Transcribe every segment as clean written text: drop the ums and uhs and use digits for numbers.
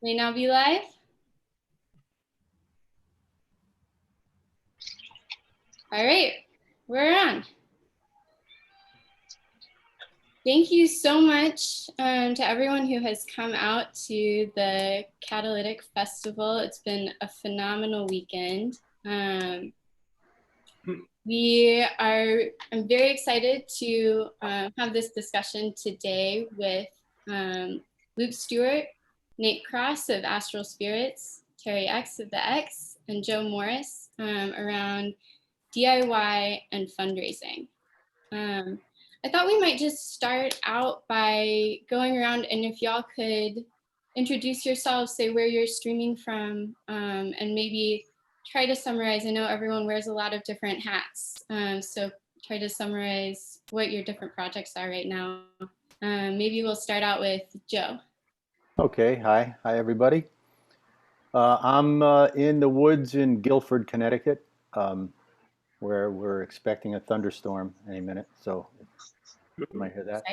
May now be live. All right, we're on. Thank you so much to everyone who has come out to the Catalytic Festival. It's been a phenomenal weekend. I'm very excited to have this discussion today with Luke Stewart, Nate Cross of Astral Spirits, Terrie X of the X, and Joe Morris around DIY and fundraising. I thought we might just start out by going around, and if y'all could introduce yourselves, say where you're streaming from, and maybe try to summarize. I know everyone wears a lot of different hats, so try to summarize what your different projects are right now. Maybe we'll start out with Joe. Okay, hi everybody. I'm in the woods in Guilford, Connecticut, where we're expecting a thunderstorm any minute, so you might hear that.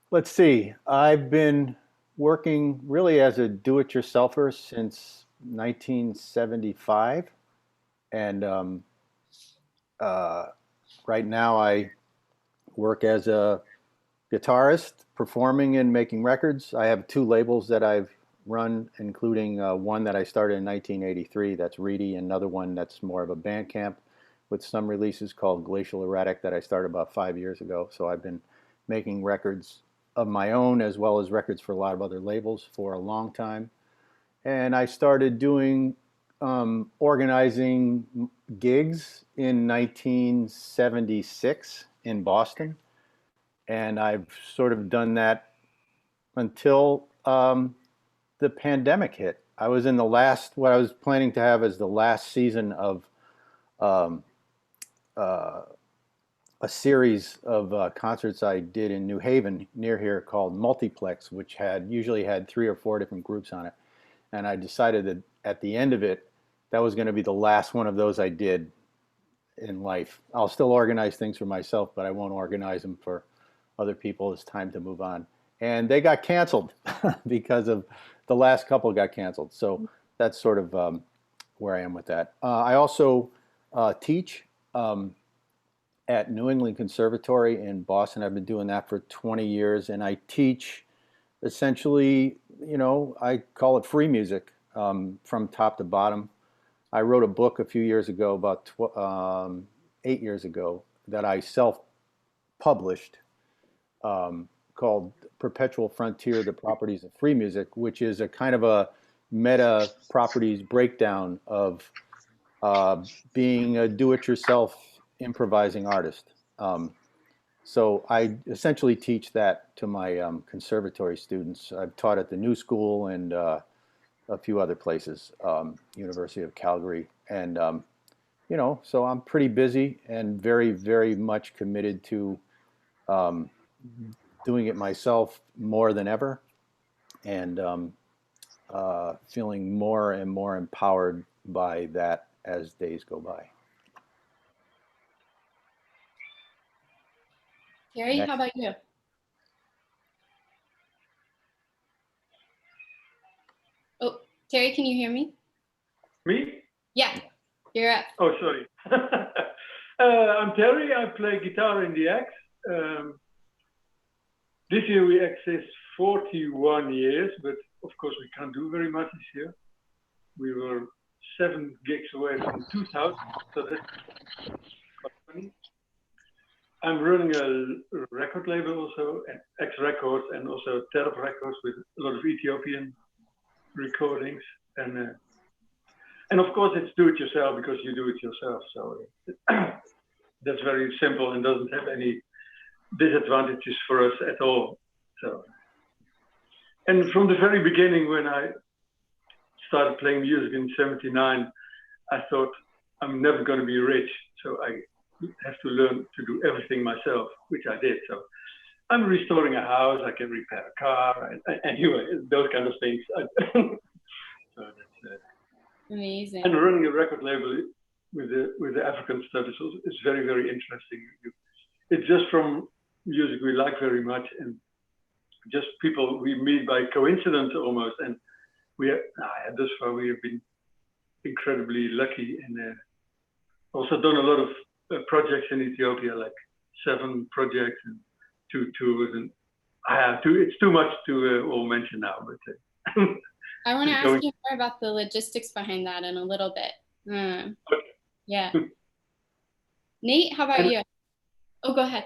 Let's see, I've been working really as a do-it-yourselfer since 1975, and right now I work as a guitarist, performing and making records. I have 2 labels that I've run, including one that I started in 1983, that's Reedy, and another one that's more of a band camp with some releases called Glacial Erratic that I started about 5 years ago. So I've been making records of my own as well as records for a lot of other labels for a long time. And I started doing organizing gigs in 1976 in Boston. And I've sort of done that until the pandemic hit. I was in the last, what I was planning to have as the last season of a series of concerts I did in New Haven near here called Multiplex, which usually had 3 or 4 different groups on it. And I decided that at the end of it, that was going to be the last one of those I did in life. I'll still organize things for myself, but I won't organize them for other people. It's time to move on. And they got canceled because of the last couple got canceled. So that's sort of where I am with that. I also teach at New England Conservatory in Boston. I've been doing that for 20 years, and I teach essentially, I call it free music from top to bottom. I wrote a book a few years ago, about 8 years ago, that I self-published called Perpetual Frontier, The Properties of Free Music, which is a kind of a meta properties breakdown of being a do-it-yourself improvising artist. So I essentially teach that to my conservatory students. I've taught at the New School and a few other places, University of Calgary. And, so I'm pretty busy and very, very much committed to doing it myself more than ever, and feeling more and more empowered by that as days go by. Terrie, how about you? Oh, Terrie, can you hear me? Me? Yeah, you're up. Oh, sorry. I'm Terrie. I play guitar in the X. This year we exist 41 years, but of course we can't do very much this year. We were 7 gigs away from 2,000, so that's quite funny. I'm running a record label also, X Records, and also Terrie Records with a lot of Ethiopian recordings, and of course it's do it yourself because you do it yourself. So that's very simple and doesn't have any disadvantages for us at all. So, and from the very beginning, when I started playing music in '79, I thought I'm never going to be rich, so I have to learn to do everything myself, which I did. So I'm restoring a house, I can repair a car, and anyway, those kind of things. So that's amazing. And running a record label with the African studies is very, very interesting. It's just from music we like very much, and just people we meet by coincidence almost. And thus far we have been incredibly lucky, and also done a lot of projects in Ethiopia, like 7 projects and 2 tours, and it's too much to all mention now. But I want to ask you more about the logistics behind that in a little bit. Okay. Yeah. Nate, how about you? Oh, go ahead.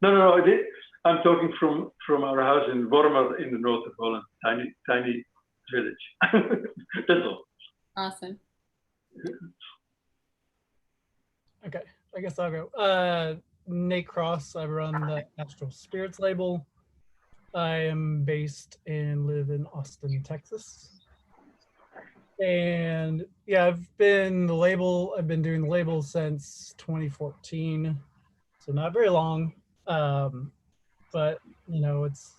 No. I'm talking from our house in Wormer in the north of Holland, tiny village. That's all. Awesome. Okay, I guess I'll go. Nate Cross, I run the Astral Spirits label. I am based and live in Austin, Texas. And yeah, I've been doing the label since 2014, so not very long. But you know, it's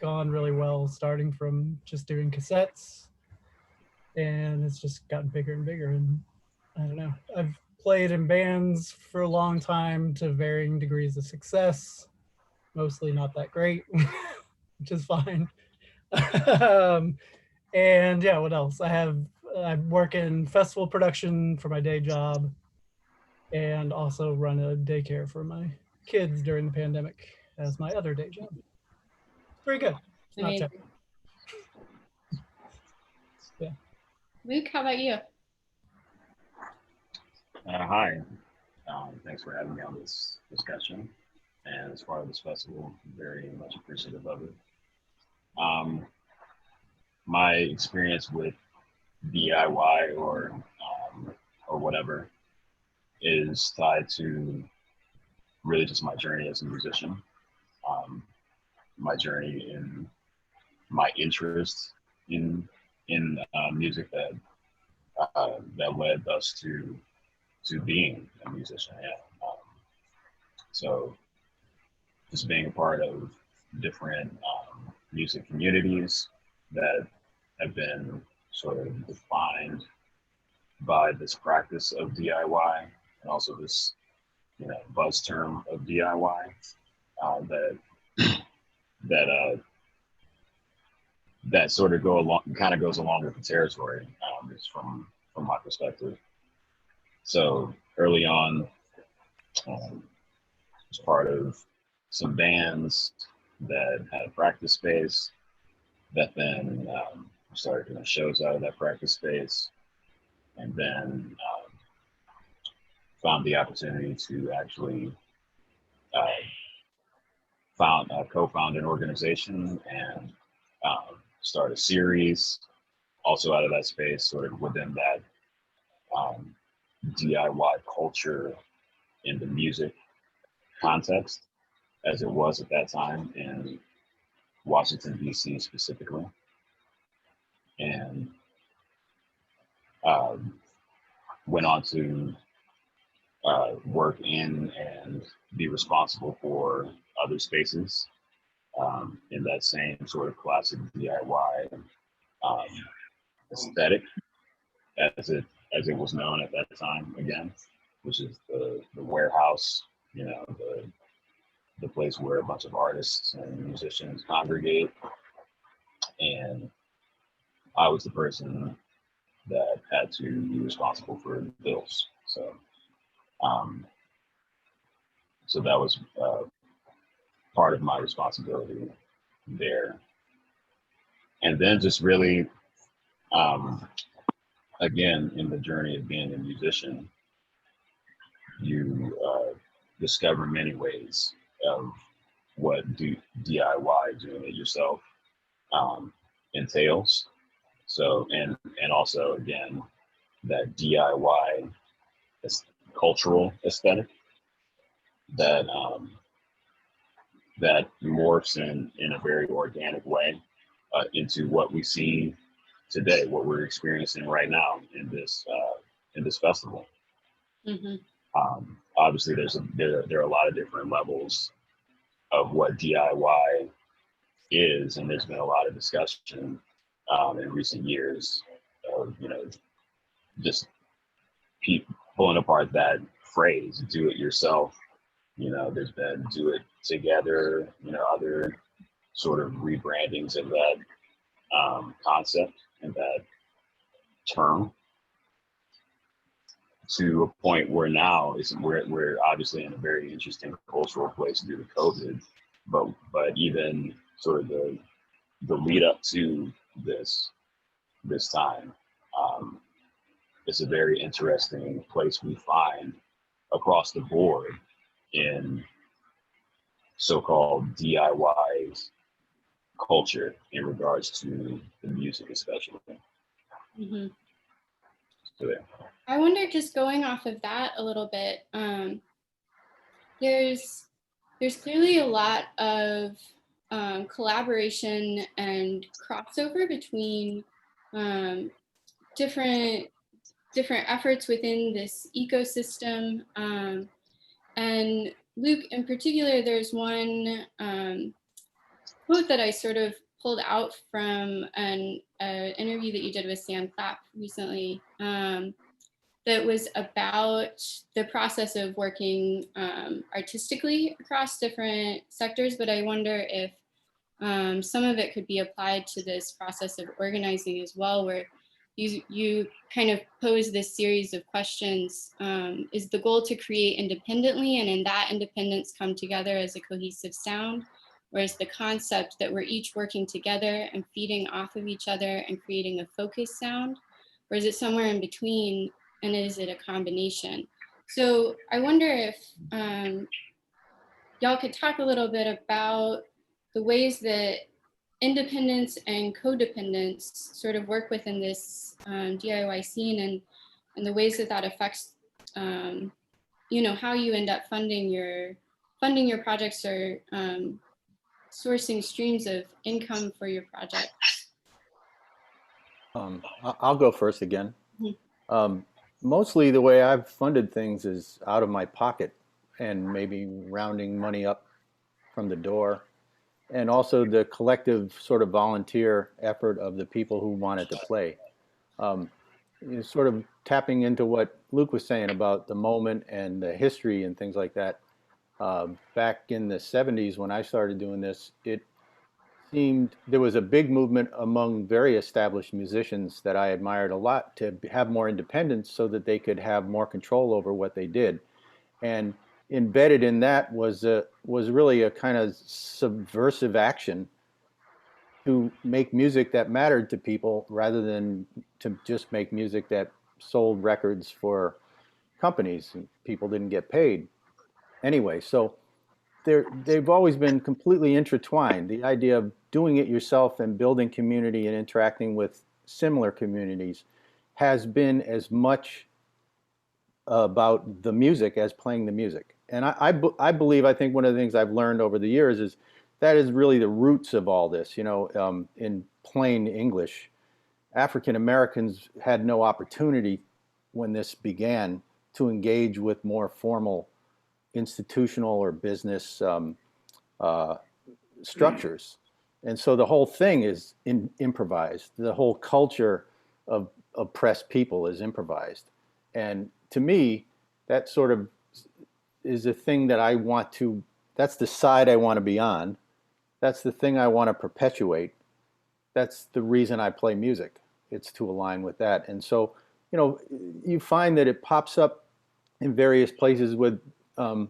gone really well, starting from just doing cassettes, and it's just gotten bigger and bigger. And I don't know, I've played in bands for a long time to varying degrees of success, mostly not that great, which is fine. And yeah, what else? I work in festival production for my day job, and also run a daycare for my kids during the pandemic as my other day job. Pretty good. Not terrible. Yeah. Luke, how about you? Hi. Thanks for having me on this discussion. And as far as this festival, very much appreciative of it. My experience with DIY or whatever is tied to really just my journey as a musician, my journey in my interest in music that led us to being a musician. Yeah. So just being a part of different music communities that have been sort of defined by this practice of DIY, and also this, buzz term of DIY that sort of goes along with the territory, is from my perspective. So early on, was part of some bands that had a practice space that then started doing shows out of that practice space, and then found the opportunity to actually co-found an organization and start a series also out of that space, sort of within that DIY culture in the music context as it was at that time in Washington, D.C. specifically. And went on to work in and be responsible for other spaces in that same sort of classic DIY aesthetic, as it was known at that time, again, which is the warehouse, the place where a bunch of artists and musicians congregate. And I was the person that had to be responsible for the bills. So that was part of my responsibility there. And then just really, again, in the journey of being a musician, you discover many ways of what DIY, doing it yourself, entails. So, and also, again, that DIY cultural aesthetic that that morphs in a very organic way into what we see today, what we're experiencing right now in this festival. Mm-hmm. Obviously, there are a lot of different levels of what DIY is, and there's been a lot of discussion in recent years of just pulling apart that phrase, "do it yourself." There's been "do it together." Other sort of rebrandings of that concept and that term, to a point where now we're obviously in a very interesting cultural place due to COVID, but even sort of the lead up to this time, it's a very interesting place we find across the board in so-called DIY culture in regards to the music, especially. Mm-hmm. So, yeah. I wonder, just going off of that a little bit, there's clearly a lot of collaboration and crossover between different efforts within this ecosystem. And Luke, in particular, there's one quote that I sort of pulled out from an interview that you did with Sam Clapp recently, that was about the process of working artistically across different sectors. But I wonder if some of it could be applied to this process of organizing as well, where you kind of pose this series of questions. Is the goal to create independently, and in that independence come together as a cohesive sound? Or is the concept that we're each working together and feeding off of each other and creating a focused sound? Or is it somewhere in between, and is it a combination? So I wonder if y'all could talk a little bit about the ways that independence and codependence sort of work within this DIY scene, and the ways that that affects, you know, how you end up funding your projects, or sourcing streams of income for your project. I'll go first again. Mm-hmm. Mostly the way I've funded things is out of my pocket, and maybe rounding money up from the door, and also the collective sort of volunteer effort of the people who wanted to play. Sort of tapping into what Luke was saying about the moment and the history and things like that. Back in the 70s, when I started doing this, it seemed there was a big movement among very established musicians that I admired a lot to have more independence so that they could have more control over what they did. And embedded in that was really a kind of subversive action to make music that mattered to people, rather than to just make music that sold records for companies and people didn't get paid anyway. So they've always been completely intertwined. The idea of doing it yourself and building community and interacting with similar communities has been as much about the music as playing the music. And I think one of the things I've learned over the years is that is really the roots of all this. You know, in plain English, African Americans had no opportunity when this began to engage with more formal institutional or business structures. And so the whole thing is improvised. The whole culture of oppressed people is improvised. And to me, that sort of is a thing that I want to, that's the side I want to be on. That's the thing I want to perpetuate. That's the reason I play music. It's to align with that. And so, you know, you find that it pops up in various places with, and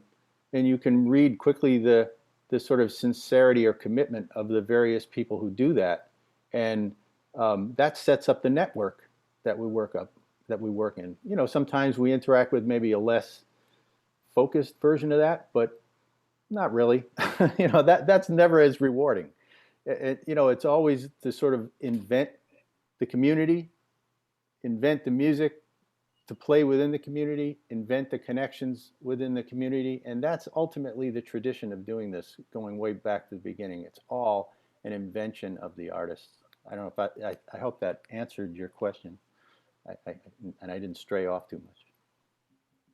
you can read quickly the sort of sincerity or commitment of the various people who do that. And that sets up the network that we work in. You know, sometimes we interact with maybe a less focused version of that, but not really. You know, that's never as rewarding. You know, it's always to sort of invent the community, invent the music, to play within the community, invent the connections within the community. And that's ultimately the tradition of doing this, going way back to the beginning. It's all an invention of the artists. I don't know if I hope that answered your question. And I didn't stray off too much.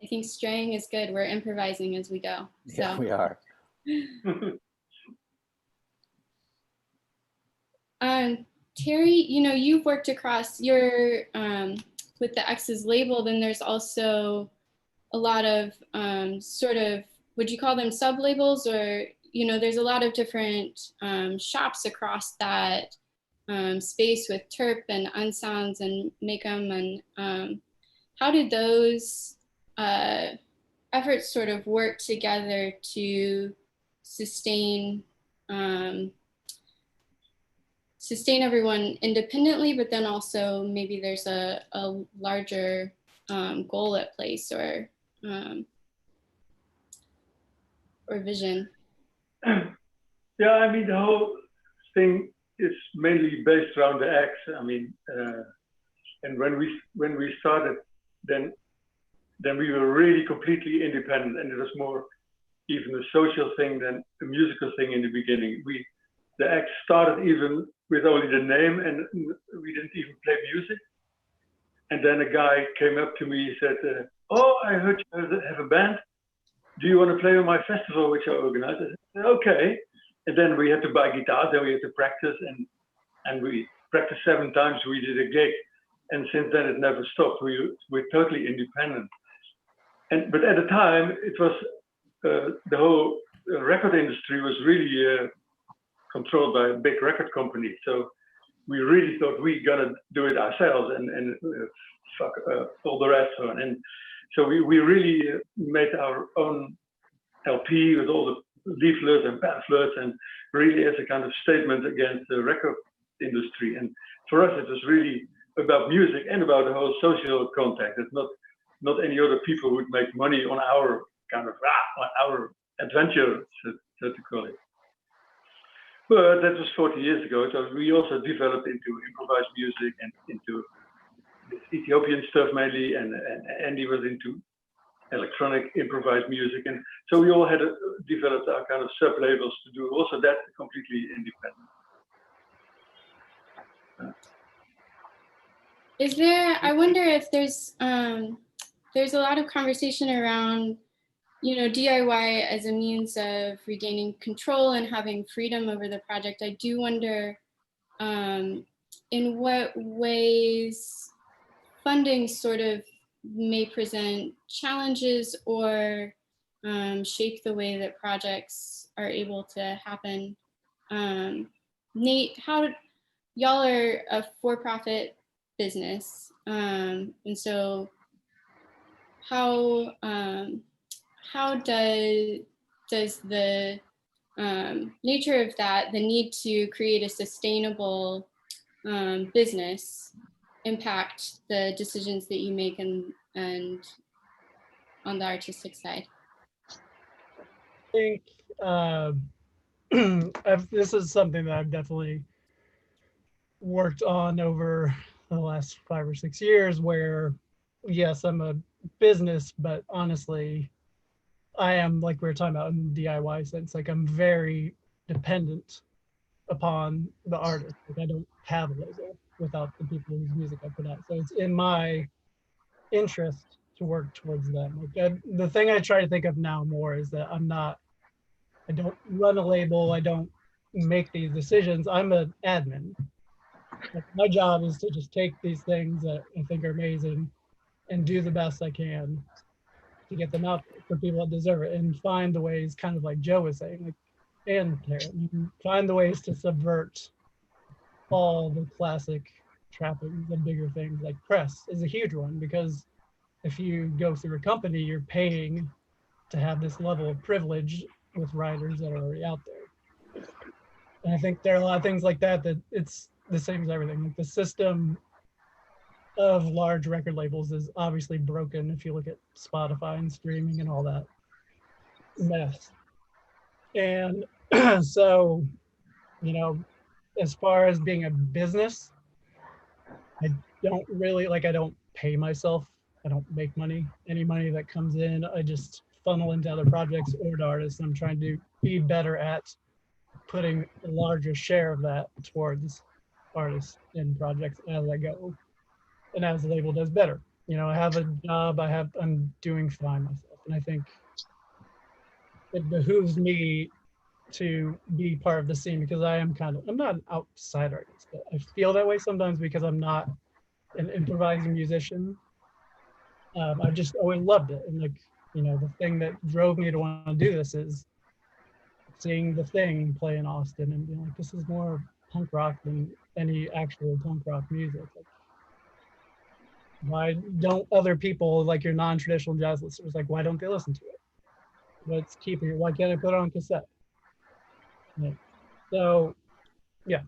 I think straying is good. We're improvising as we go. So. Yeah, we are. Terrie, you know, you've worked across your, with the X's label, then there's also a lot of sort of, would you call them sub-labels, or you know, there's a lot of different shops across that space with Terp and Unsounds and Make'em, and how did those efforts sort of work together to sustain sustain everyone independently, but then also maybe there's a larger goal at place or vision? Yeah, I mean, the whole thing is mainly based around the acts. I mean, and when we started, then we were really completely independent, and it was more even a social thing than a musical thing in the beginning. The act started even with only the name, and we didn't even play music. And then a guy came up to me and said, "Oh, I heard you have a band. Do you want to play on my festival, which I organized?" I said, "Okay." And then we had to buy guitars, then we had to practice, and we practiced 7 times. We did a gig, and since then it never stopped. We're totally independent. But at the time, it was the whole record industry was really controlled by a big record company. So we really thought we gotta do it ourselves and fuck all the rest. And so we really made our own LP with all the leaflets and pamphlets, and really as a kind of statement against the record industry. And for us, it was really about music and about the whole social contact. It's not any other people would make money on our kind of our adventure, so to call it. But that was 40 years ago. So we also developed into improvised music and into this Ethiopian stuff mainly, and Andy was into electronic improvised music, and so we all had developed our kind of sub labels to do also that completely independent. Is there? I wonder if there's a lot of conversation around, you know, DIY as a means of regaining control and having freedom over the project. I do wonder in what ways funding sort of may present challenges or shape the way that projects are able to happen. Nate, how y'all are a for-profit business, and so how does the nature of that, the need to create a sustainable business, impact the decisions that you make and on the artistic side? I think this is something that I've definitely worked on over the last 5 or 6 years, where yes, I'm a business, but honestly, I am, like we were talking about in the DIY sense, like I'm very dependent upon the artist. Like I don't have a label without the people whose music I put out. So it's in my interest to work towards them. Like the thing I try to think of now more is that I don't run a label. I don't make these decisions. I'm an admin. Like my job is to just take these things that I think are amazing and do the best I can to get them out for people that deserve it, and find the ways, kind of like Joe was saying, like, and Terrie, you can find the ways to subvert all the classic trappings and bigger things. Like press is a huge one, because if you go through a company, you're paying to have this level of privilege with writers that are already out there. And I think there are a lot of things like that it's the same as everything. Like the system of large record labels is obviously broken if you look at Spotify and streaming and all that mess. And so, you know, as far as being a business, I don't really, like, I don't pay myself. I don't make money. Any money that comes in, I just funnel into other projects or to artists. I'm trying to be better at putting a larger share of that towards artists and projects as I go, and as the label does better. You know, I have a job, I'm doing fine myself, and I think it behooves me to be part of the scene, because I'm not an outside artist, but I feel that way sometimes because I'm not an improvising musician. I just always loved it, and like, you know, the thing that drove me to want to do this is seeing The Thing play in Austin and being like, this is more punk rock than any actual punk rock music. Like, why don't other people, like your non-traditional jazz listeners, like, why don't they listen to it? Let's keep it. Why can't I put it on cassette? Yeah. So, yeah,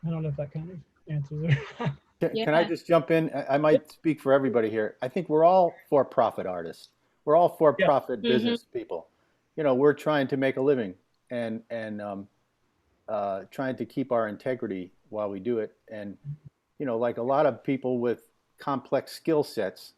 I don't know if that kind of answers it. Can I just jump in? I might speak for everybody here. I think we're all for-profit artists. We're all for-profit business people. You know, we're trying to make a living and trying to keep our integrity while we do it. And, you know, like a lot of people with complex skill sets,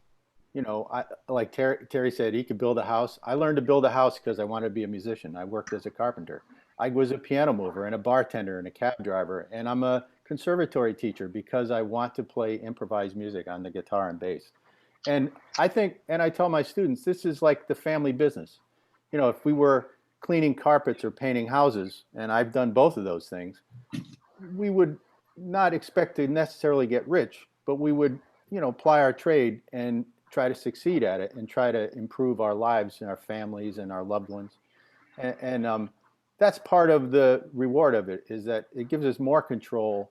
you know, like Terry said, he could build a house. I learned to build a house because I wanted to be a musician. I worked as a carpenter. I was a piano mover and a bartender and a cab driver. And I'm a conservatory teacher because I want to play improvised music on the guitar and bass. And I think, and I tell my students, this is like the family business. You know, if we were cleaning carpets or painting houses, and I've done both of those things, we would not expect to necessarily get rich, but we would, you know, ply our trade and try to succeed at it and try to improve our lives and our families and our loved ones. And that's part of the reward of it, is that it gives us more control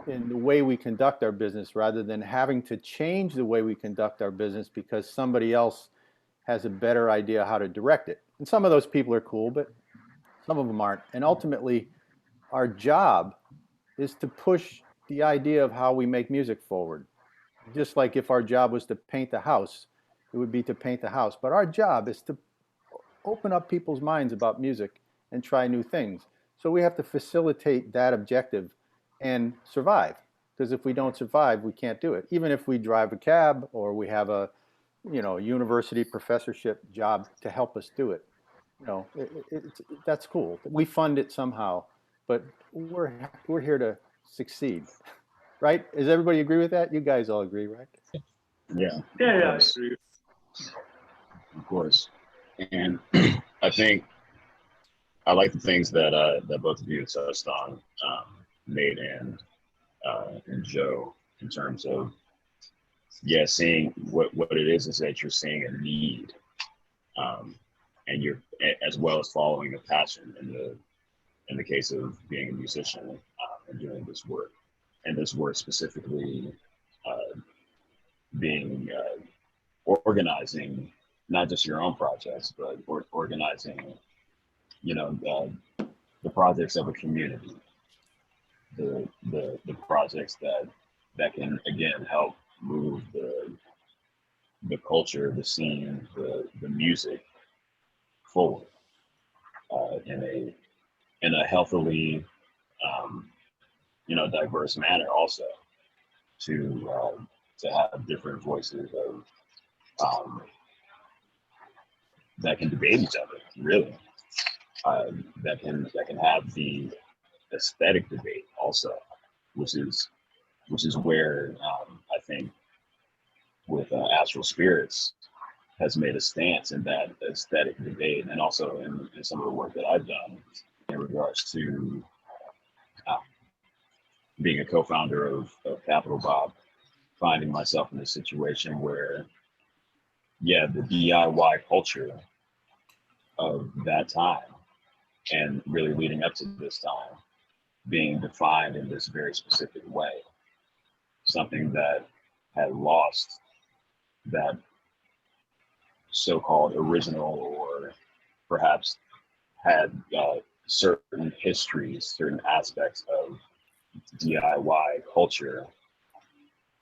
in the way we conduct our business rather than having to change the way we conduct our business because somebody else has a better idea how to direct it. And some of those people are cool, but some of them aren't. And ultimately, our job is to push the idea of how we make music forward. Just like if our job was to paint the house, it would be to paint the house. But our job is to open up people's minds about music and try new things. So we have to facilitate that objective and survive. Because if we don't survive, we can't do it. Even if we drive a cab or we have a, you know, university professorship job to help us do it, you know, that's cool. We fund it somehow, but we're here to succeed, right? Does everybody agree with that? You guys all agree, right? Yeah. Yeah, I agree. Of course. And I think I like the things that that both of you touched on, Nate and Joe, in terms of seeing what it is that you're seeing a need, and you're, as well as following a passion in the case of being a musician and doing this work, and this work specifically being organizing not just your own projects, but organizing, you know, the projects of a community, the projects that can again help move the culture, the scene, the music forward in a healthily, you know, diverse manner. Also, to have different voices of that can debate each other, really. That can have the aesthetic debate also, which is where I think with Astral Spirits has made a stance in that aesthetic debate, and also in some of the work that I've done in regards to being a co-founder of Capital Bob, finding myself in a situation where, the DIY culture of that time and really leading up to this time being defined in this very specific way, something that had lost that so-called original, or perhaps had certain histories, certain aspects of DIY culture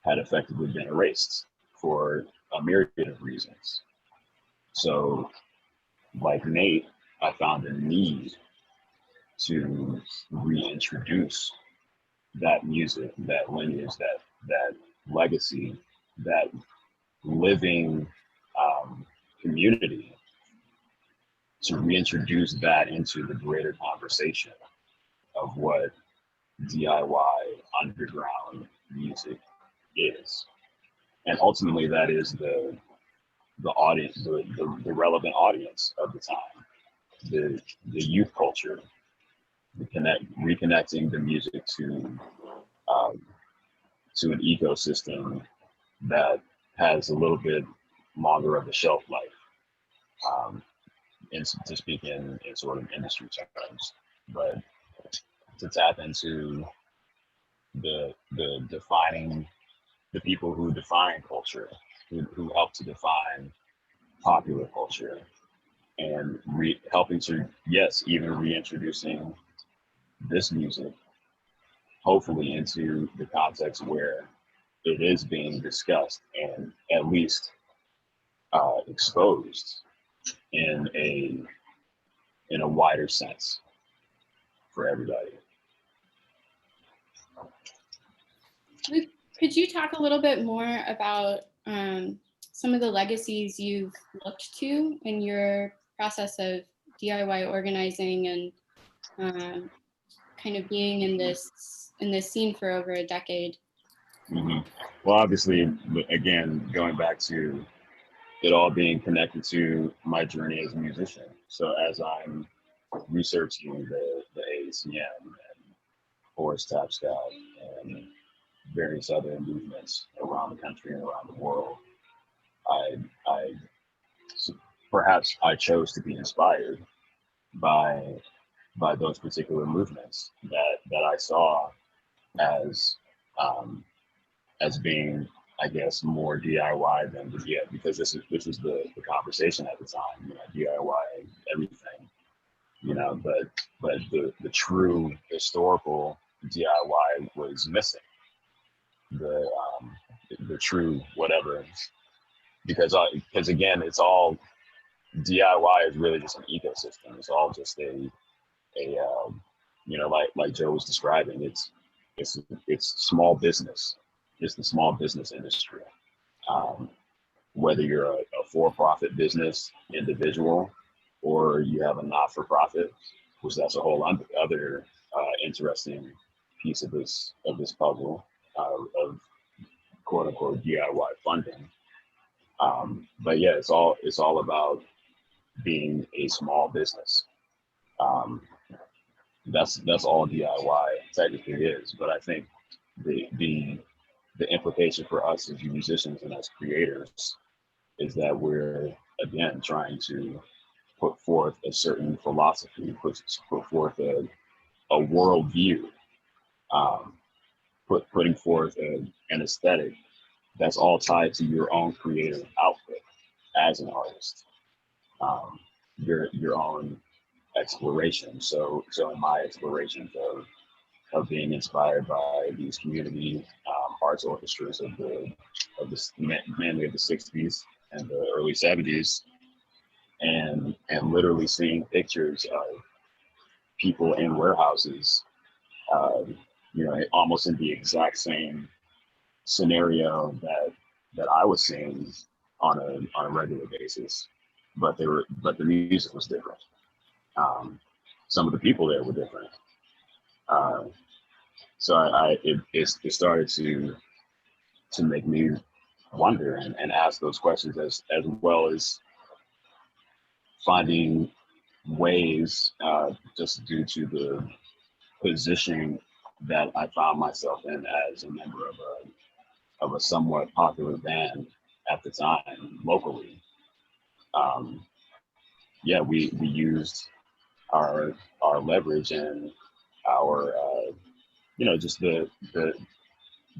had effectively been erased for a myriad of reasons. So, like Nate, I found a need to reintroduce that music, that lineage, that legacy, that living community, to reintroduce that into the greater conversation of what DIY underground music is. And ultimately that is the audience, the relevant audience of the time, the youth culture, reconnecting the music to an ecosystem that has a little bit longer of a shelf life. to speak in sort of industry terms, but to tap into the defining, the people who define culture, who help to define popular culture, and helping to, yes, even reintroducing this music, hopefully into the context where it is being discussed and at least exposed in a wider sense for everybody. Luke, could you talk a little bit more about some of the legacies you've looked to in your process of DIY organizing and kind of being in this scene for over a decade? Mm-hmm. Well, obviously, again, going back to it all being connected to my journey as a musician. So as I'm researching the AACM and Forest Tap Scout and various other movements around the country and around the world, I perhaps I chose to be inspired by those particular movements that I saw as as being, I guess, more DIY than because this was the conversation at the time, DIY everything, but the true historical DIY was missing. The true whatever, because again, it's all DIY is really just an ecosystem. It's all just a like Joe was describing. It's small business. It's the small business industry. Whether you're a for-profit business individual or you have a not-for-profit, which that's a whole other interesting piece of this puzzle of quote unquote DIY funding. But yeah, it's all about being a small business. That's all DIY technically is. But I think the implication for us as musicians and as creators is that we're again trying to put forth a certain philosophy, put forth a worldview, putting forth an aesthetic that's all tied to your own creative output as an artist, your own exploration. So in my explorations of being inspired by these community arts orchestras of mainly of the 60s and the early 70s, and literally seeing pictures of people in warehouses, almost in the exact same scenario that I was seeing on a regular basis, but the music was different. Some of the people there were different. So it started to make me wonder and ask those questions, as well as finding ways, just due to the positioning that I found myself in as a member of a somewhat popular band at the time locally. We used our leverage and our just the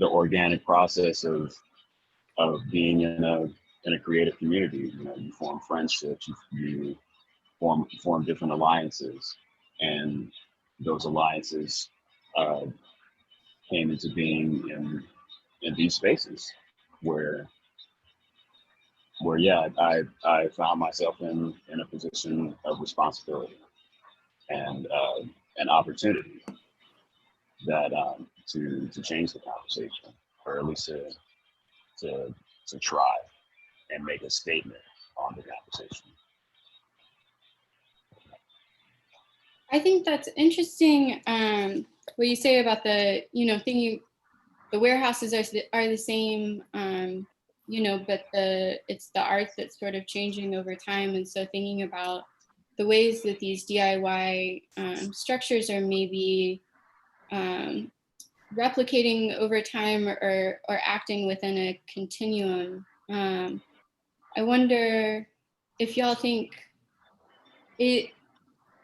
organic process of being in a creative community. You form friendships, you form different alliances, and those alliances came into being in these spaces where I found myself in a position of responsibility and an opportunity that to change the conversation, or at least to try and make a statement on the conversation. I think that's interesting. What you say about the thinking the warehouses are the same, but it's the art that's sort of changing over time. And so thinking about the ways that these DIY structures are maybe replicating over time or acting within a continuum. I wonder if y'all think it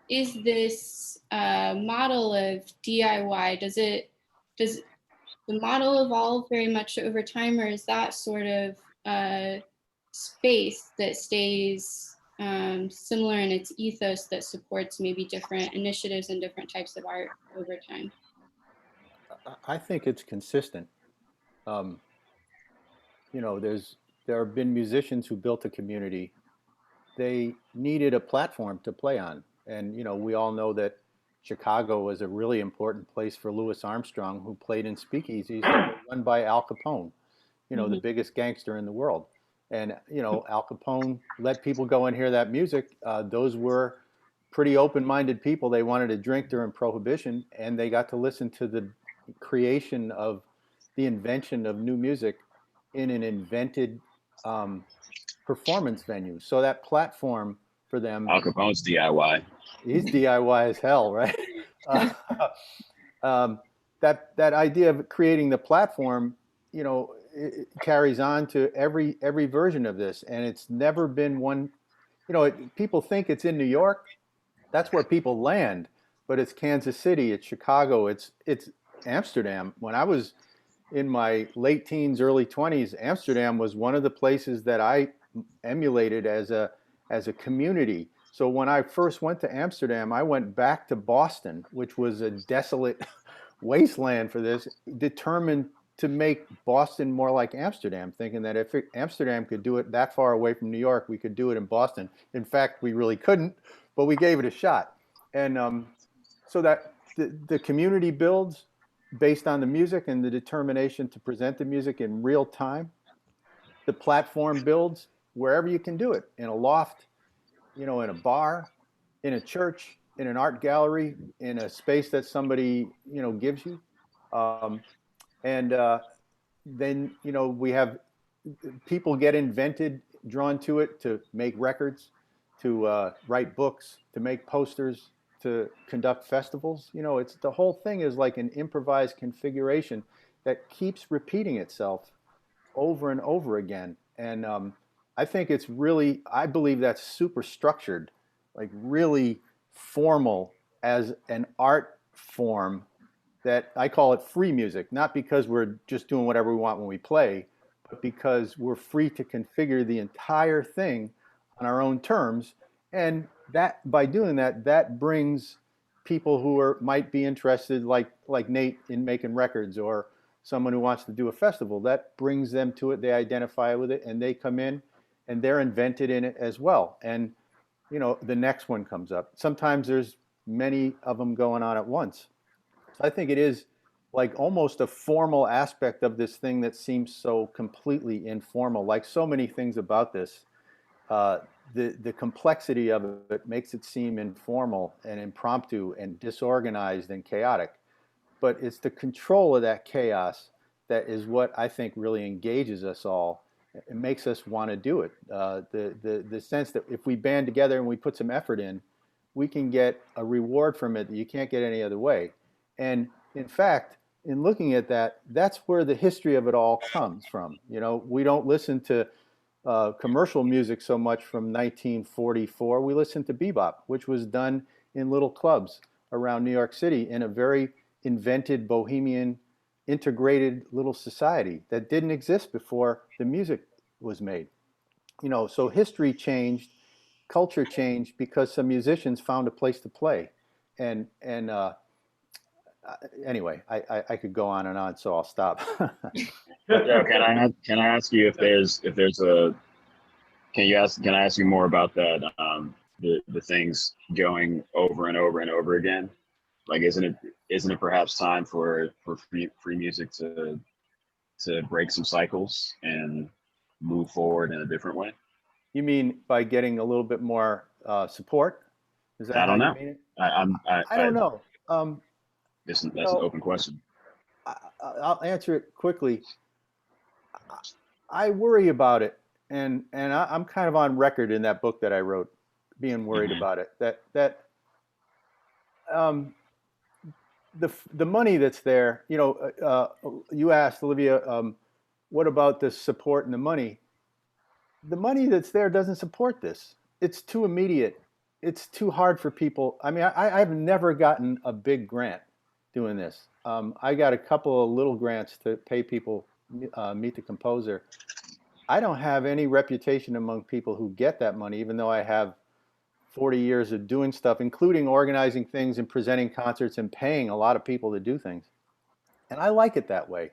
is this model of DIY. Does the model evolve very much over time, or is that sort of space that stays similar in its ethos that supports maybe different initiatives and different types of art over time? I think it's consistent. You know, there have been musicians who built a community. They needed a platform to play on, and you know, we all know that Chicago was a really important place for Louis Armstrong, who played in speakeasies that were run by Al Capone, you know, the biggest gangster in the world. And you know, Al Capone let people go and hear that music. Those were pretty open-minded people. They wanted to drink during Prohibition, and they got to listen to the creation of the invention of new music in an invented performance venue. So that platform for them, Al Capone's DIY. he's DIY as hell, right? That idea of creating the platform, you know, it carries on to every version of this, and it's never been one. You know, people think it's in New York. That's where people land, but it's Kansas City, it's Chicago, it's Amsterdam. When I was in my late teens, early 20s, Amsterdam was one of the places that I emulated as a community. So when I first went to Amsterdam, I went back to Boston, which was a desolate wasteland for this, determined to make Boston more like Amsterdam, thinking that if Amsterdam could do it that far away from New York, we could do it in Boston. In fact, we really couldn't, but we gave it a shot. And so that the community builds based on the music and the determination to present the music in real time. The platform builds wherever you can do it, in a loft, you know, in a bar, in a church, in an art gallery, in a space that somebody, you know, gives you. And then, you know, we have people get invented, drawn to it, to make records, to write books, to make posters, to conduct festivals. You know, it's the whole thing is like an improvised configuration that keeps repeating itself over and over again. And I think it's really, I believe that's super structured, like really formal as an art form, that I call it free music, not because we're just doing whatever we want when we play, but because we're free to configure the entire thing on our own terms. And that, by doing that, that brings people who might be interested, like Nate, in making records, or someone who wants to do a festival. That brings them to it. They identify with it, and they come in, and they're invented in it as well. And you know, the next one comes up. Sometimes there's many of them going on at once. So I think it is like almost a formal aspect of this thing that seems so completely informal. Like so many things about this, the complexity of it makes it seem informal and impromptu and disorganized and chaotic. But it's the control of that chaos that is what I think really engages us all. It makes us want to do it. The sense that if we band together and we put some effort in, we can get a reward from it that you can't get any other way. And in fact, in looking at that, that's where the history of it all comes from. You know, we don't listen to commercial music so much from 1944. We listen to bebop, which was done in little clubs around New York City in a very invented, bohemian, integrated little society that didn't exist before the music was made. You know, so history changed, culture changed because some musicians found a place to play. And anyway, I could go on and on, so I'll stop. Yeah, can I ask you if there's a can I ask you more about that, the things going over and over and over again? Like, isn't it perhaps time for free music to break some cycles and move forward in a different way? You mean by getting a little bit more support? Is that I don't know. You mean it? I don't know. That's an open question. I'll answer it quickly. I worry about it, and I'm kind of on record in that book that I wrote, being worried about it. That the money that's there. You know, you asked, Olivia, what about the support and the money? The money that's there doesn't support this. It's too immediate. it's too hard for people. I mean, I've never gotten a big grant doing this. I got a couple of little grants to pay people meet the composer. I don't have any reputation among people who get that money, even though I have 40 years of doing stuff, including organizing things and presenting concerts and paying a lot of people to do things. And I like it that way,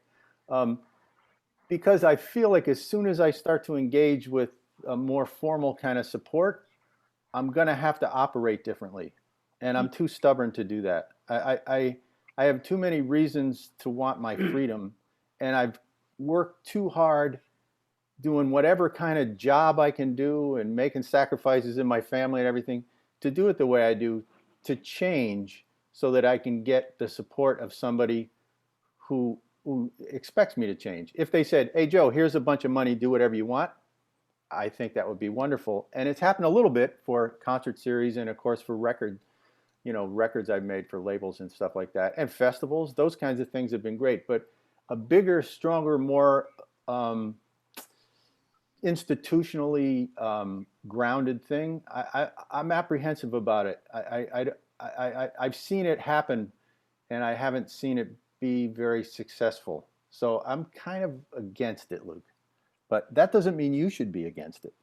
because I feel like as soon as I start to engage with a more formal kind of support, I'm going to have to operate differently. And I'm too stubborn to do that. I have too many reasons to want my freedom. And I've worked too hard doing whatever kind of job I can do and making sacrifices in my family and everything to do it the way I do, to change so that I can get the support of somebody who expects me to change. If they said, hey, Joe, here's a bunch of money, do whatever you want, I think that would be wonderful. And it's happened a little bit for concert series and, of course, for records I've made for labels and stuff like that. And festivals, those kinds of things have been great. But a bigger, stronger, more institutionally grounded thing, I'm apprehensive about it. I've seen it happen, and I haven't seen it be very successful. So I'm kind of against it, Luke. But that doesn't mean you should be against it.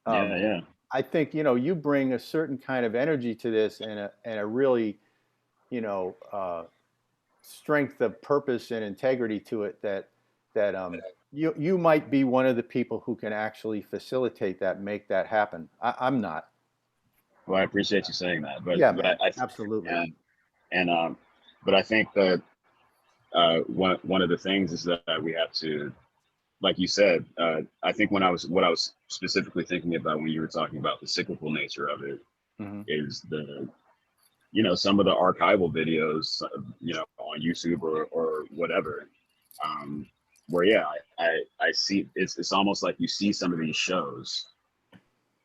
Yeah. I think, you bring a certain kind of energy to this and a really, strength of purpose and integrity to it that you might be one of the people who can actually facilitate that, make that happen. I'm not. Well, I appreciate you saying that, but yeah, but man, I absolutely. But I think that one of the things is that we have to, like you said, I think what I was specifically thinking about when you were talking about the cyclical nature of it is some of the archival videos, on YouTube or whatever, where I see it's almost like you see some of these shows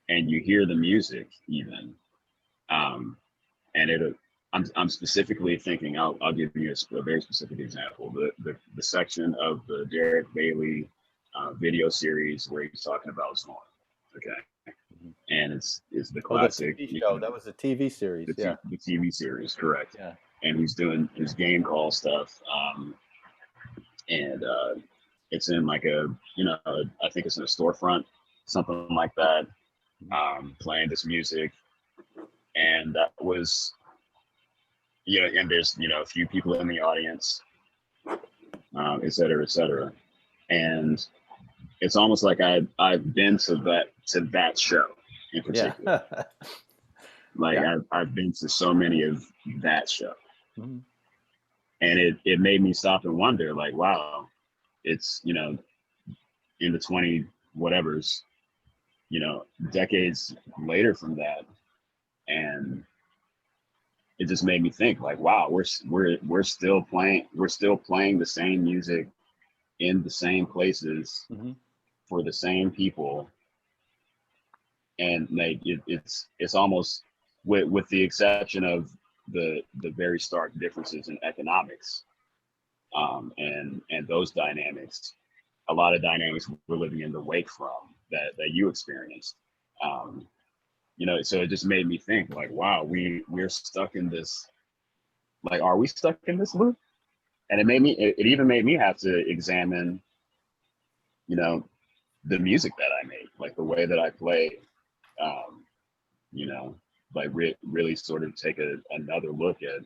and you hear the music even, and I'm specifically thinking, I'll give you a very specific example, the section of the Derek Bailey video series where he's talking about Zorn, okay, and it's the classic the TV show. That was the TV series, the TV series, correct? Yeah. And he's doing his game call stuff, and it's in like I think it's in a storefront, something like that, playing this music, and that was, and there's a few people in the audience, et cetera, and it's almost like I've been to that show in particular. Yeah. Like I've been to so many of that show, and it made me stop and wonder, like, wow, it's in the 20 whatevers, decades later from that, and it just made me think, like, wow, we're still playing the same music in the same places for the same people, and like it's almost, with the exception of the very stark differences in economics, and those dynamics, a lot of dynamics we're living in the wake from that you experienced. So it just made me think, like, wow, we're stuck in this, like, are we stuck in this loop? And it even made me have to examine, the music that I make, like the way that I play, like really sort of take another look at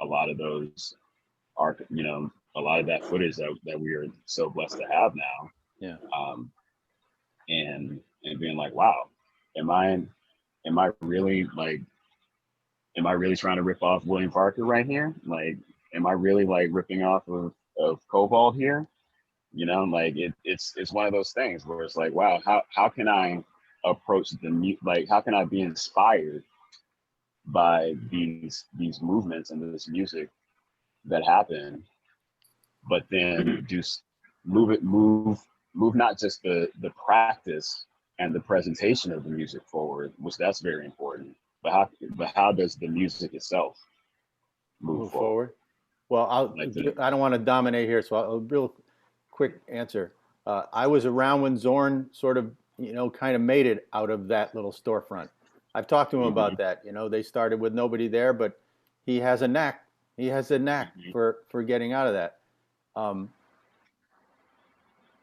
a lot of those a lot of that footage that we are so blessed to have now. Yeah. And being like, wow, am I really trying to rip off William Parker right here? Like, am I really like ripping off of Cobalt here? Like it's one of those things where it's like, wow, how can I approach how can I be inspired by these movements and this music that happen, but then just move not just the practice and the presentation of the music forward, which that's very important, but how does the music itself move forward? Well, I don't want to dominate here, so a real quick answer. I was around when Zorn sort of, kind of made it out of that little storefront. I've talked to him about that. You know, they started with nobody there, but he has a knack. He has a knack for getting out of that.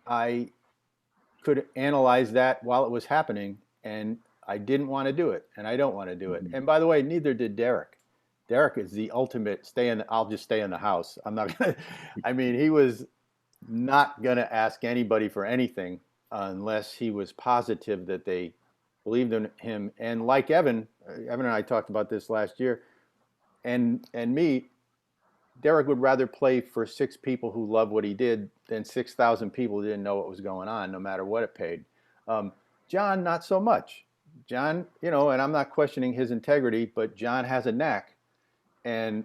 I could analyze that while it was happening, and I didn't want to do it, and I don't want to do it. And by the way, neither did Derek. Derek is the ultimate I'll just stay in the house. I'm not gonna, I mean, he was not gonna ask anybody for anything unless he was positive that they believed in him. And like Evan and I talked about this last year, and me, Derek would rather play for 6 people who love what he did than 6,000 people who didn't know what was going on, no matter what it paid. John, not so much. John, you know, and I'm not questioning his integrity, but John has a knack, and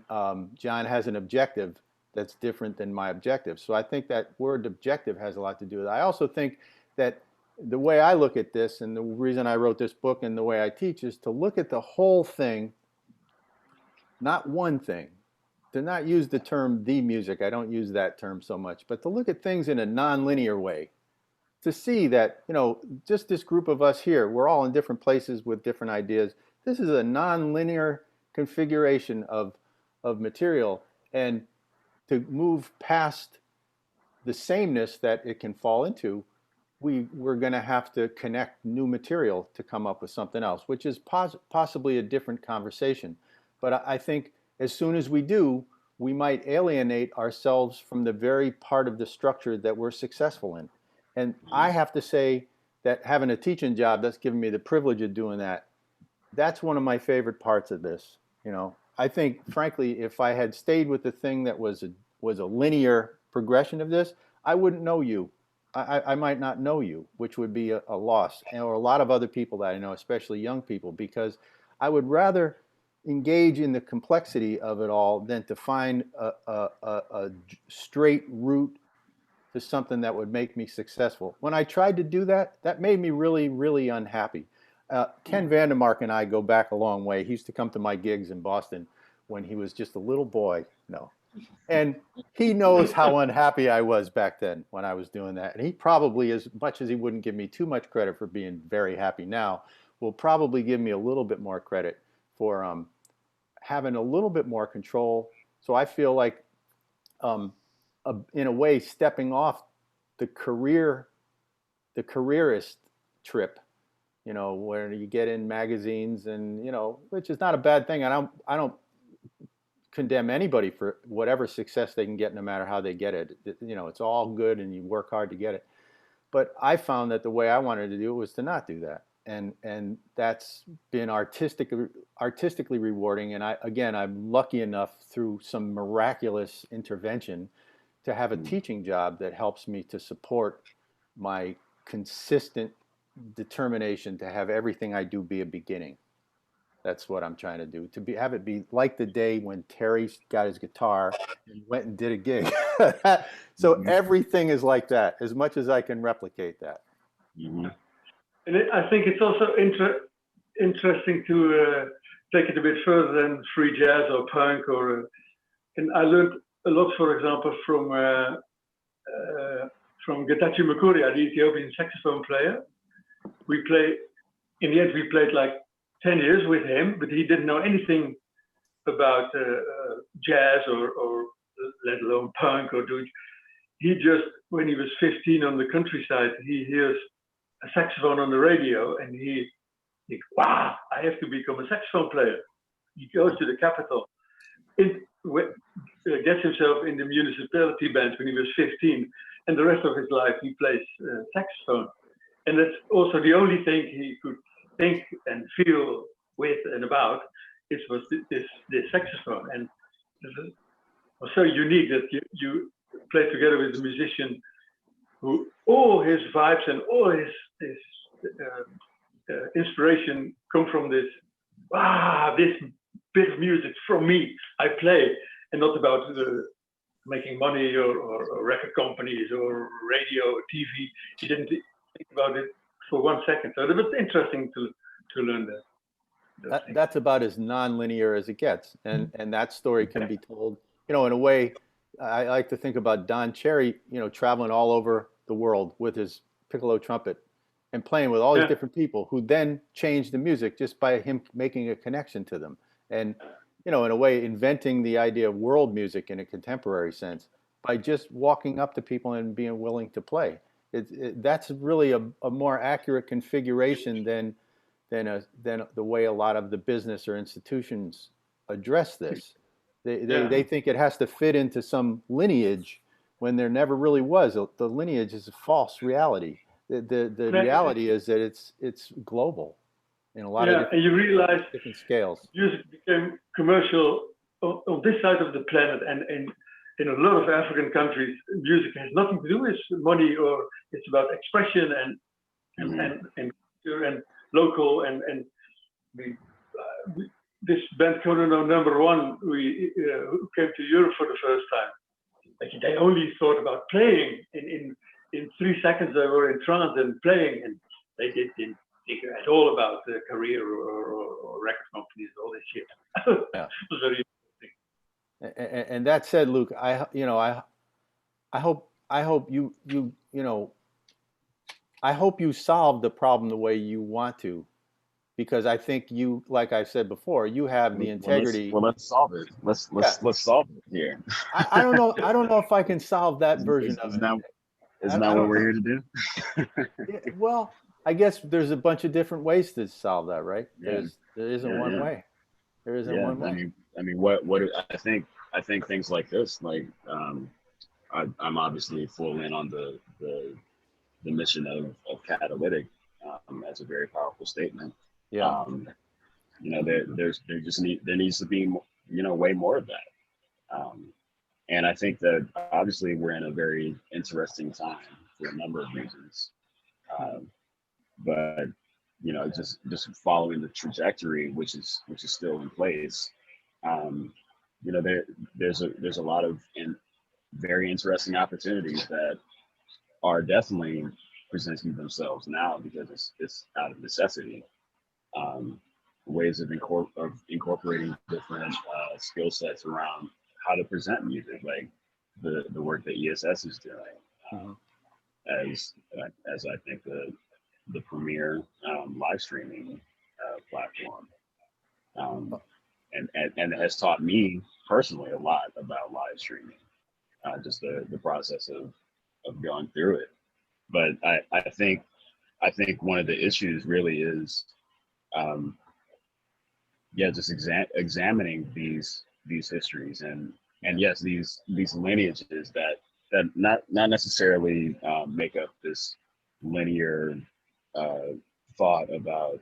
John has an objective that's different than my objective. So I think that word objective has a lot to do with it. I also think that the way I look at this, and the reason I wrote this book and the way I teach, is to look at the whole thing, not one thing. To not use the term the music, I don't use that term so much, but to look at things in a non-linear way, to see that, you know, just this group of us here, we're all in different places with different ideas. This is a non-linear configuration of material, and to move past the sameness that it can fall into, we're going to have to connect new material to come up with something else, which is possibly a different conversation. But I think as soon as we do, we might alienate ourselves from the very part of the structure that we're successful in. And I have to say that having a teaching job that's given me the privilege of doing that, that's one of my favorite parts of this. You know, I think, frankly, if I had stayed with the thing that was a linear progression of this, I wouldn't know you. I might not know you, which would be a loss, or a lot of other people that I know, especially young people, because I would rather engage in the complexity of it all than to find a straight route to something that would make me successful. When I tried to do that, that made me really, really unhappy. Ken Vandermark and I go back a long way. He used to come to my gigs in Boston when he was just a little boy. No. And he knows how unhappy I was back then when I was doing that. And he probably, as much as he wouldn't give me too much credit for being very happy now, will probably give me a little bit more credit for having a little bit more control. So I feel like, in a way, stepping off the careerist trip, you know, where you get in magazines and, you know, which is not a bad thing. I don't condemn anybody for whatever success they can get, no matter how they get it. You know, it's all good and you work hard to get it. But I found that the way I wanted to do it was to not do that. And that's been artistically rewarding. And I'm lucky enough through some miraculous intervention to have a teaching job that helps me to support my consistent determination to have everything I do be a beginning. That's what I'm trying to do, have it be like the day when Terrie got his guitar and went and did a gig. So everything is like that, as much as I can replicate that. And I think it's also interesting to take it a bit further than free jazz or punk, and I learned a lot, for example, from Getachew Makuria, the Ethiopian saxophone player. In the end, we played like 10 years with him, but he didn't know anything about jazz or let alone punk or do. He just, when he was 15 on the countryside, he hears a saxophone on the radio and he thinks, wow, I have to become a saxophone player. He goes to the capital, gets himself in the municipality band when he was 15, and the rest of his life he plays saxophone. And that's also the only thing he could think and feel with and about. It was this saxophone, and it was so unique that you play together with a musician who all his vibes and all his inspiration come from this bit of music from me. I play, and not about making money or record companies or radio or TV. He didn't think about it for 1 second. So it was interesting to learn that. That's about as non-linear as it gets, and that story can be told, you know, in a way. I like to think about Don Cherry, you know, traveling all over the world with his piccolo trumpet, and playing with all these Yeah. different people who then changed the music just by him making a connection to them. And, in a way, inventing the idea of world music in a contemporary sense by just walking up to people and being willing to play. That's really a more accurate configuration than the way a lot of the business or institutions address this. They think it has to fit into some lineage when there never really was. The lineage is a false reality. The reality is that it's global in a lot of and you realize different scales. music became commercial on this side of the planet, and in a lot of African countries, music has nothing to do with money, or it's about expression and local and this band Konono #1, who came to Europe for the first time. Like, they only thought about playing. In 3 seconds, they were in trance and playing, and they didn't think at all about career or record companies, all this shit. Yeah. It was very interesting. And that said, Luke, I hope you solve the problem the way you want to, because I think you, like I said before, you have the integrity. Well, let's solve it. Let's solve it here. I don't know if I can solve that version of it. Isn't that what we're here to do? Well, I guess there's a bunch of different ways to solve that, right? Yeah. There isn't one way. There isn't one way. I mean, what I think things like this, like, I'm obviously full in on the mission of Catalytic. That's a very powerful statement. Yeah. There needs to be, way more of that. And I think that obviously we're in a very interesting time for a number of reasons. But just following the trajectory, which is still in place. There's a lot of very interesting opportunities that are definitely presenting themselves now because it's out of necessity. Ways of incorporating different skill sets around how to present music, like the work that ESS is doing, as I think the premier live streaming platform, and it has taught me personally a lot about live streaming, just the process of going through it. But I think one of the issues really is, just examining these histories and yes, these lineages that not necessarily make up this linear thought about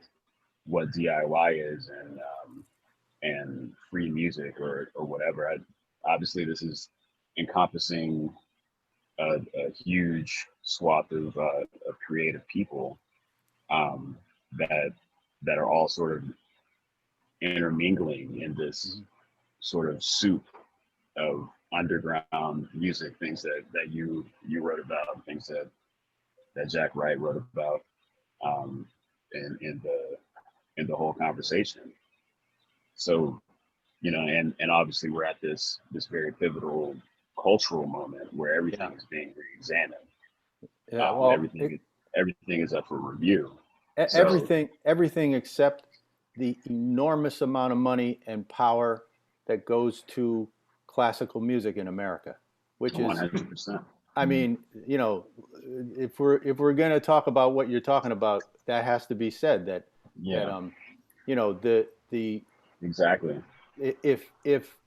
what DIY is and free music or whatever. Obviously, this is encompassing a huge swath of creative people that are all sort of intermingling in this sort of soup of underground music, things that you wrote about, things that Jack Wright wrote about in the whole conversation. So, and obviously we're at this very pivotal cultural moment where everything is being re-examined. Yeah, well, everything is up for review. Everything except the enormous amount of money and power that goes to classical music in America, which is 100%. I mean, if we're going to talk about what you're talking about, that has to be said. That exactly. If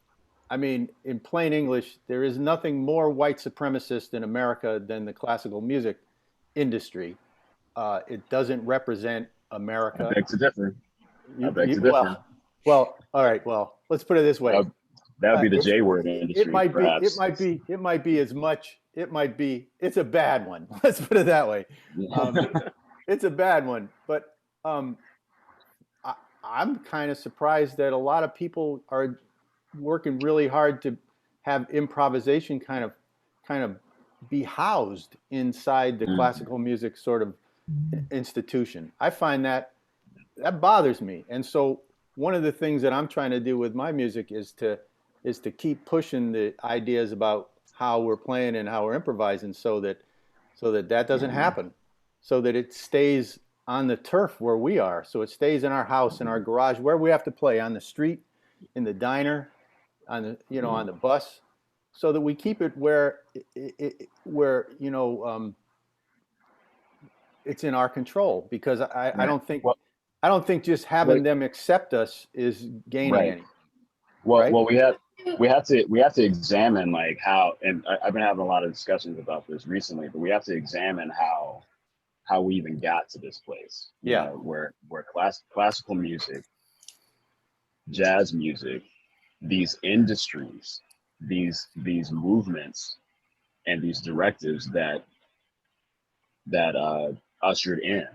I mean, in plain English, there is nothing more white supremacist in America than the classical music industry. It doesn't represent America. I beg to differ. Well, all right. Well, let's put it this way. That would be the J word industry. It might be as much. It's a bad one. Let's put it that way. It's a bad one. But I'm kind of surprised that a lot of people are working really hard to have improvisation kind of be housed inside the classical music sort of institution. I find that bothers me. And so one of the things that I'm trying to do with my music is to keep pushing the ideas about how we're playing and how we're improvising so that doesn't happen. so that it stays on the turf where we are. So it stays in our house, in our garage, where we have to play, on the street, in the diner, on the, you know, on the bus, so that we keep it where where, you know, it's in our control, because I don't think, Well, I don't think just having them accept us is gaining right. anything. Well, Right? well, we have to examine like how, and I've been having a lot of discussions about this recently, but we have to examine how we even got to this place. You Yeah. know, where classical music, jazz music, these industries, these movements, and these directives that ushered in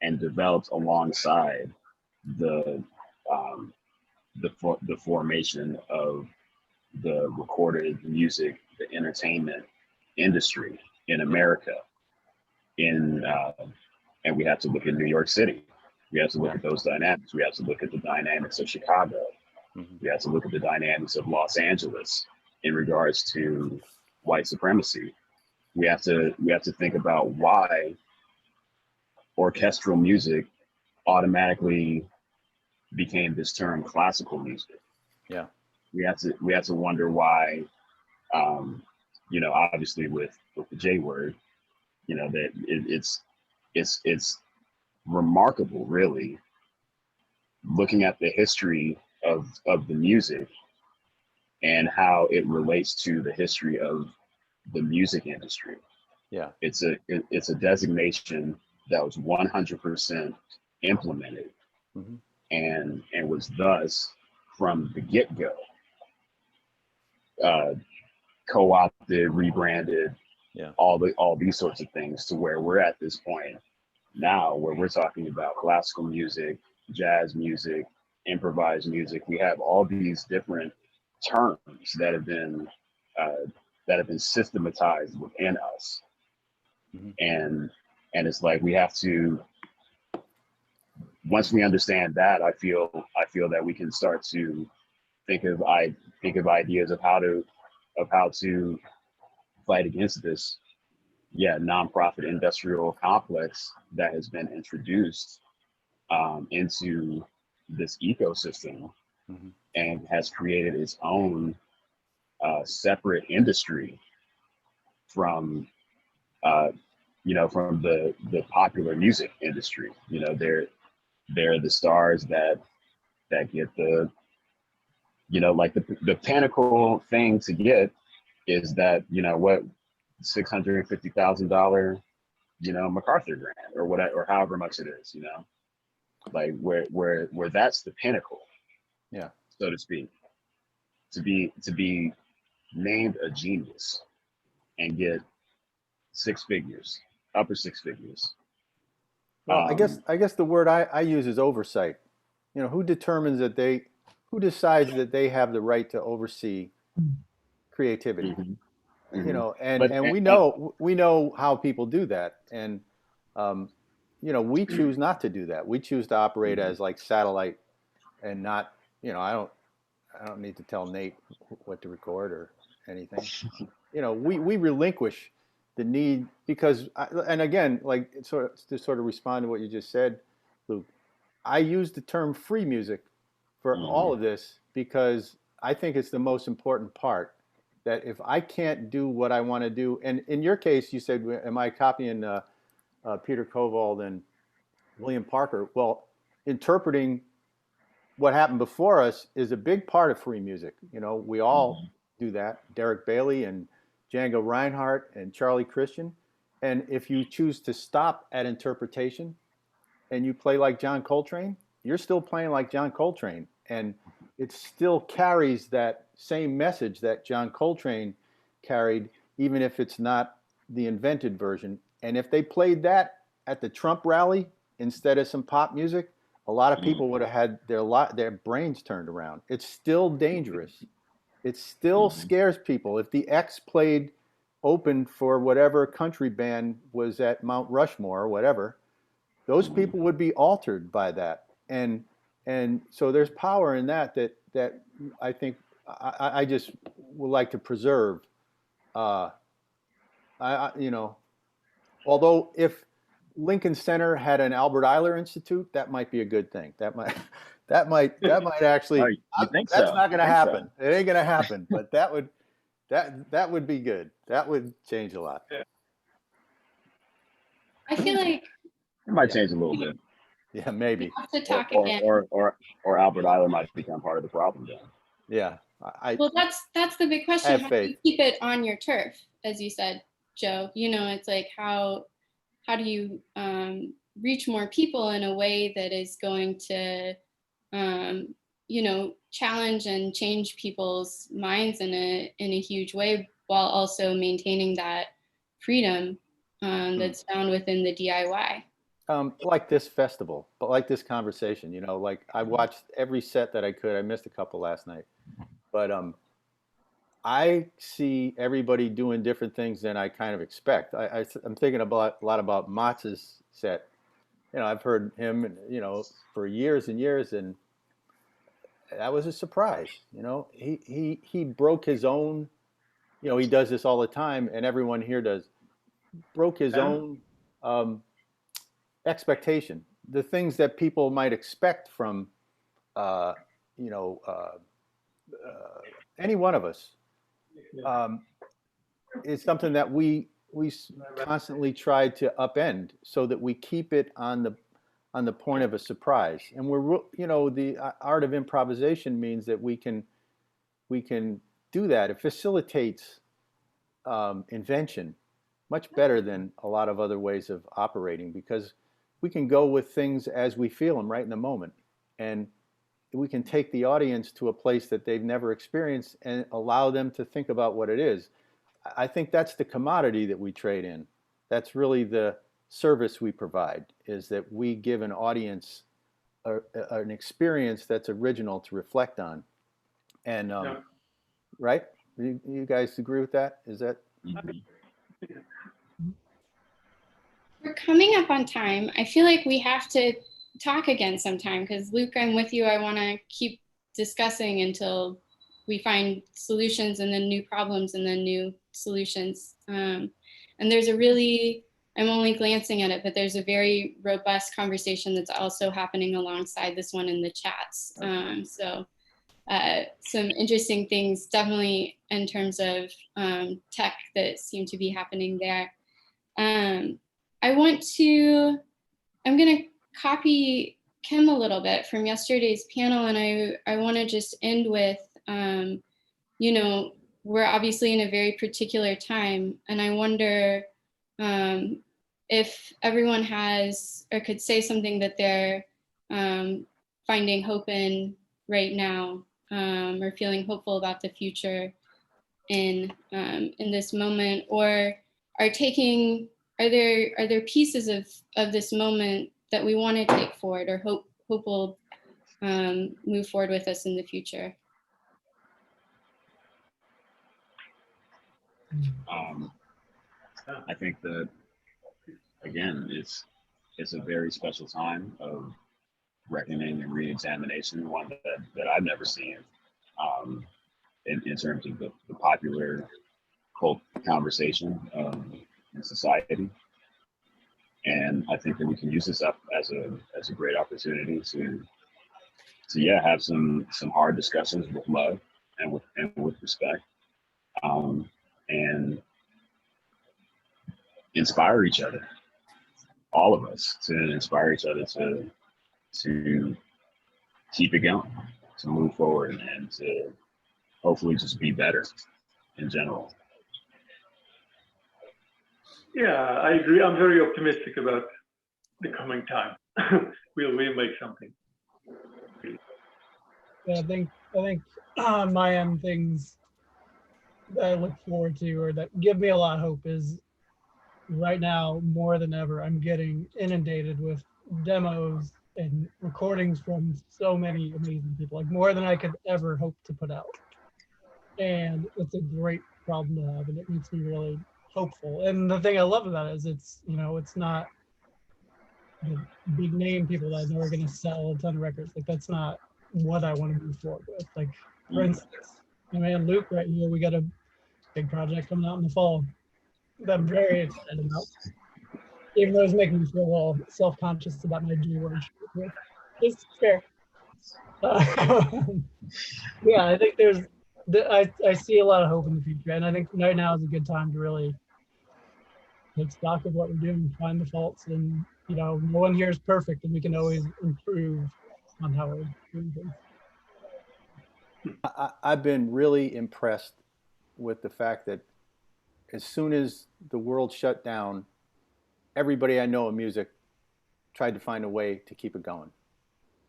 and developed alongside the um, the formation of the recorded music, the entertainment industry in America. And we have to look at New York City. We have to look at those dynamics. We have to look at the dynamics of Chicago. Mm-hmm. We have to look at the dynamics of Los Angeles in regards to white supremacy. We have to think about why orchestral music automatically became this term classical music. Yeah. We have to wonder why, you know, obviously with the J word, you know, that it's remarkable, really, looking at the history of the music and how it relates to the history of the music industry. Yeah. It's a designation that was 100% implemented, Mm-hmm. and was thus from the get-go co-opted, rebranded, all these sorts of things, to where we're at this point now where we're talking about classical music, jazz music, improvised music. We have all these different terms that have been systematized within us. Mm-hmm. And it's like we have to, once we understand that, I feel that we can start to think of ideas of how to fight against this nonprofit industrial complex that has been introduced into this ecosystem. Mm-hmm. And has created its own separate industry from from the popular music industry. You know, they're the stars that get the, you know, like the pinnacle thing to get is that, you know, what, $650,000, you know, MacArthur grant or whatever, or however much it is, you know, like where that's the pinnacle, so to speak, to be named a genius and get upper six figures. Well, I guess the word I use is oversight. You know, who decides that they have the right to oversee creativity? Mm-hmm. You know, and we know how people do that, and you know, we choose not to do that. We choose to operate as like satellite, and not, you know, I don't need to tell Nate what to record or anything. You know, we relinquish the need, because and again, like, to sort of respond to what you just said, Luke, I use the term free music for all of this because I think it's the most important part. That if I can't do what I want to do, and in your case, you said, am I copying Peter Kowald and William Parker? Well, interpreting what happened before us is a big part of free music. You know, we all do that. Derek Bailey and Django Reinhardt and Charlie Christian. And if you choose to stop at interpretation and you play like John Coltrane, you're still playing like John Coltrane. And it still carries that same message that John Coltrane carried, even if it's not the invented version. And if they played that at the Trump rally instead of some pop music, a lot of people would have had their brains turned around. It's still dangerous. It still scares people. If the X played open for whatever country band was at Mount Rushmore or whatever, those people would be altered by that. And so there's power in that I think I just would like to preserve. You know, although if Lincoln Center had an Albert Eiler Institute, that might be a good thing. That might actually. Oh, you think that's so? not going to I think happen. so. It ain't going to happen. But that would be good. That would change a lot. I feel like It might change a little bit. Yeah, maybe. we have to talk Or, again. or Albert Eiler might become part of the problem then. Yeah. Well, that's the big question. have How do you faith. keep it on your turf, as you said, Joe? You know, it's like how do you reach more people in a way that is going to, you know, challenge and change people's minds in a huge way, while also maintaining that freedom that's found within the DIY. Like this festival, but like this conversation, you know, like I watched every set that I could. I missed a couple last night, but I see everybody doing different things than I kind of expect. I'm thinking a lot about Motz's set. You know, I've heard him, you know, for years and years, and that was a surprise. You know, he broke his own. You know, he does this all the time, and everyone here does. Broke his own expectation. The things that people might expect from, you know, any one of us. Is something that we constantly try to upend so that we keep it on the point of a surprise. And we're, you know, the art of improvisation means that we can do that. It facilitates invention much better than a lot of other ways of operating, because we can go with things as we feel them right in the moment, and we can take the audience to a place that they've never experienced and allow them to think about what it is. I think that's the commodity that we trade in. That's really the service we provide, is that we give an audience an experience that's original to reflect on. And right? You guys agree with that? Is that? We're coming up on time. I feel like we have to talk again sometime, because Luke, I'm with you. I want to keep discussing until we find solutions, and then new problems, and then new solutions. And there's a really, I'm only glancing at it, but there's a very robust conversation that's also happening alongside this one in the chats. So some interesting things definitely in terms of tech that seem to be happening there. I'm going to copy Kim a little bit from yesterday's panel, and I want to just end with, you know, we're obviously in a very particular time, and I wonder if everyone has or could say something that they're finding hope in right now, or feeling hopeful about the future in this moment, or are there pieces of this moment that we want to take forward, or hope will move forward with us in the future? I think that, again, it's a very special time of reckoning and re-examination, one that I've never seen in terms of the popular cult conversation in society. And I think that we can use this up as a great opportunity to have some hard discussions with love and with respect, and inspire each other, all of us, to inspire each other to keep it going, to move forward, and to hopefully just be better in general. Yeah, I agree. I'm very optimistic about the coming time. We'll make something. Yeah, I think on my end, things that I look forward to or that give me a lot of hope is, right now more than ever, I'm getting inundated with demos and recordings from so many amazing people, like more than I could ever hope to put out. And it's a great problem to have, and it makes me really hopeful. And the thing I love about it is it's, you know, it's not the big name people that I know are going to sell a ton of records. Like, that's not what I want to move forward with. Like, for instance, my man Luke right here, we got a big project coming out in the fall that I'm very excited about. even though it's making me feel a little self-conscious about my G word. It's fair. Yeah, I think I see a lot of hope in the future, and I think right now is a good time to really take stock of what we're doing, find the faults, and no one here is perfect, and we can always improve on how we're doing things. I've been really impressed with the fact that as soon as the world shut down, everybody I know in music tried to find a way to keep it going.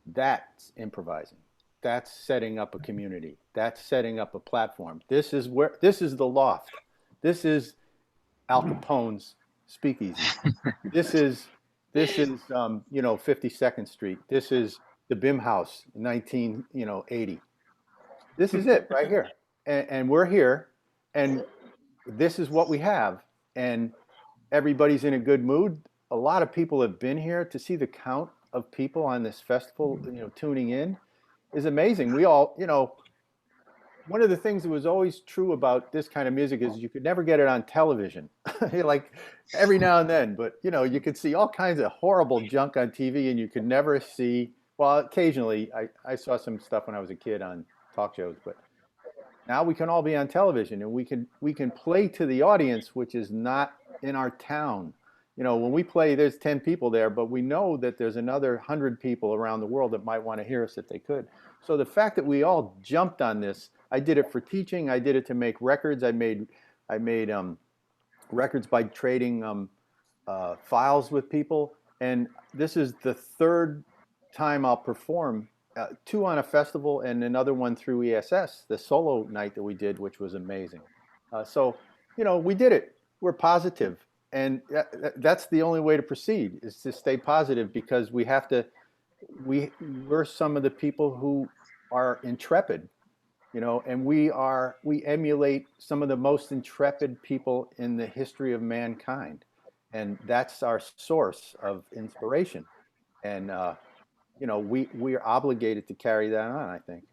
That's improvising. That's setting up a community. That's setting up a platform. This is the loft. This is Al Capone's speakeasy. This is 52nd Street. This is the BIM House in 1980. This is it right here. And we're here, and this is what we have. And everybody's in a good mood. A lot of people have been here. To see the count of people on this festival, tuning in is amazing. We all, one of the things that was always true about this kind of music is you could never get it on television, like every now and then, but you could see all kinds of horrible junk on TV, and you could never see, well, occasionally I saw some stuff when I was a kid on talk shows, but now we can all be on television, and we can play to the audience, which is not in our town. When we play, there's 10 people there, but we know that there's another 100 people around the world that might want to hear us if they could. So the fact that we all jumped on this, I did it for teaching, I did it to make records, I made records by trading files with people, and this is the third time I'll perform, 2 on a festival and another one through ESS, the solo night that we did, which was amazing. So we did it. We're positive. And that's the only way to proceed, is to stay positive, because we're some of the people who are intrepid, and we emulate some of the most intrepid people in the history of mankind. And that's our source of inspiration. And, we are obligated to carry that on, I think.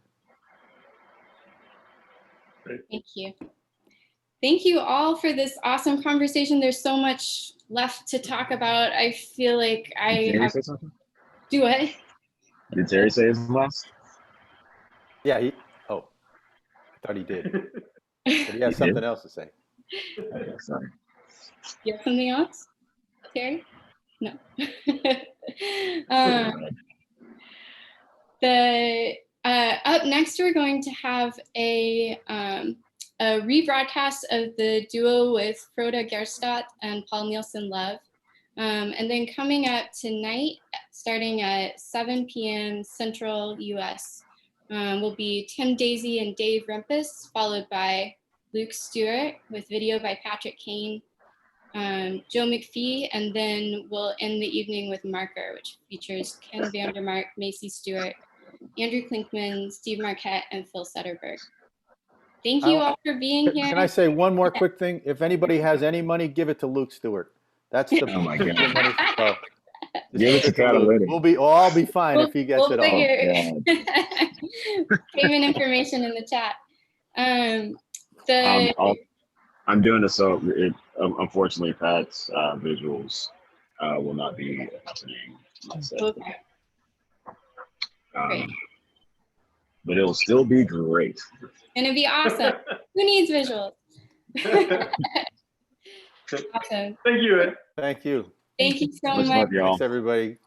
Thank you. Thank you all for this awesome conversation. There's so much left to talk about. I feel like Did Terrie say something? Do what? Did Terrie say his last? Yeah, I thought he did. But he has something else to say. Okay, sorry. You have something else, Terrie? No. Up next, we're going to have a rebroadcast of the duo with Frode Gerstad and Paul Nielsen Love. And then coming up tonight, starting at 7 p.m. Central US, will be Tim Daisy and Dave Rumpus, followed by Luke Stewart with video by Patrick Kane, Joe McPhee, and then we'll end the evening with Marker, which features Ken Vandermark, Macy Stewart, Andrew Klinkman, Steve Marquette, and Phil Sutterberg. Thank you all for being here. Can I say one more quick thing? If anybody has any money, give it to Luke Stewart. That's the Oh my God. money. So, Give it to Catalytic. I'll be fine if he gets it all. Payment information in the chat. I'm doing this, so unfortunately, Pat's visuals will not be happening. Okay. Great. But it'll still be great. Gonna be awesome. Who needs visuals? Awesome. Thank you, Ed. Thank you. Thank you so much. Love, y'all. Thanks, everybody.